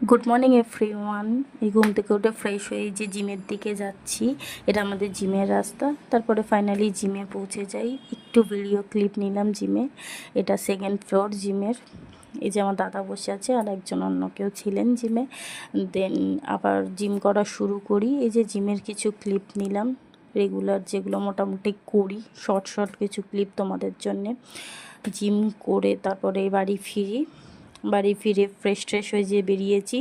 Good morning everyone. এই ঘুম থেকে উঠে ফ্রেশ হয়ে যে জিমের দিকে যাচ্ছি, এটা আমাদের জিমের রাস্তা। তারপরে ফাইনালি জিমে পৌঁছে যাই, একটু ভিডিও ক্লিপ নিলাম জিমে। এটা সেকেন্ড ফ্লোর জিমের। এই যে আমার দাদা বসে আছে আর একজন অন্য কেউ ছিলেন জিমে। দেন আবার জিম করা শুরু করি। এই যে জিমের কিছু ক্লিপ নিলাম, রেগুলার যেগুলো মোটামুটি করি, শর্ট শর্ট কিছু ক্লিপ তোমাদের জন্যে। জিম করে তারপরে বাড়ি ফিরে ফ্রেশ ট্রেশ হয়ে যে বেরিয়েছি,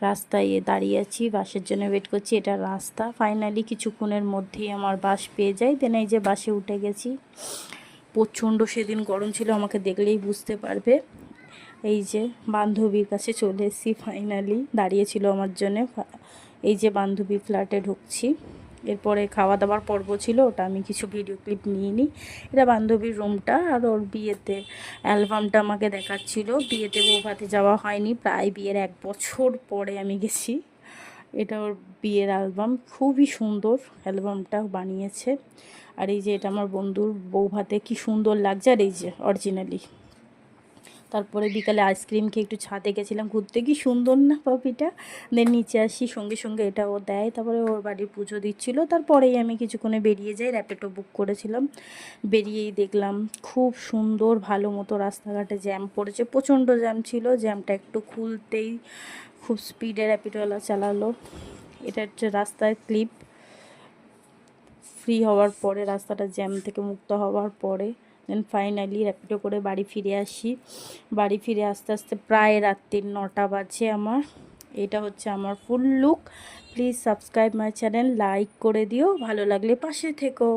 রাস্তায় দাঁড়িয়ে আছি, বাসের জন্য ওয়েট করছি। এটা রাস্তা। ফাইনালি কিছুক্ষণের মধ্যেই আমার বাস পেয়ে যাই। দেন এই যে বাসে উঠে গেছি। প্রচণ্ড সেদিন গরম ছিল, আমাকে দেখলেই বুঝতে পারবে। এই যে বান্ধবীর কাছে চলে এসেছি, ফাইনালি দাঁড়িয়েছিল আমার জন্যে। এই যে বান্ধবী ফ্ল্যাটে ঢুকছি। এরপরে খাওয়া দাওয়ার পর্ব ছিল, ওটা আমি কিছু ভিডিও ক্লিপ নিয়ে নিই। এটা বান্ধবীর রুমটা। আর ওর বিয়েতে অ্যালবামটা আমাকে দেখাচ্ছিল। বিয়েতে বৌভাতে যাওয়া হয়নি, প্রায় বিয়ের 1 বছর পরে আমি গেছি। এটা ওর বিয়ের অ্যালবাম, খুবই সুন্দর অ্যালবামটা বানিয়েছে। আর এই যে এটা আমার বন্ধুর বৌভাতে, কি সুন্দর লাগছে। আর এই যে অরিজিনালি। তারপরে বিকালে আইসক্রিম খেয়ে একটু ছাদে গেছিলাম ঘুরতে, কি সুন্দর না পাপিটা। দেন নিচে আসি, সঙ্গে সঙ্গে এটা ও দেয়। তারপরে ওর বাড়ির পুজো দিচ্ছিলো, তারপরেই আমি কিছুক্ষণে বেরিয়ে যাই। র্যাপিডো বুক করেছিলাম। বেরিয়েই দেখলাম খুব সুন্দর ভালো মতো রাস্তাঘাটে জ্যাম পড়েছে, প্রচণ্ড জ্যাম ছিল। জ্যামটা একটু খুলতেই খুব স্পিডে র্যাপিডোওয়ালা চালালো। এটা হচ্ছে রাস্তায় ক্লিপ। ফ্রি হওয়ার পরে, রাস্তাটা জ্যাম থেকে মুক্ত হওয়ার পরে, দেন ফাইনালি র্যাপিডো করে বাড়ি ফিরে আসি। বাড়ি ফিরে আস্তে আস্তে প্রায় রাত্রির 9টা বাজে আমার। এটা হচ্ছে আমার ফুল look. Please subscribe my channel, like করে দিও, ভালো লাগলে পাশে থেকো।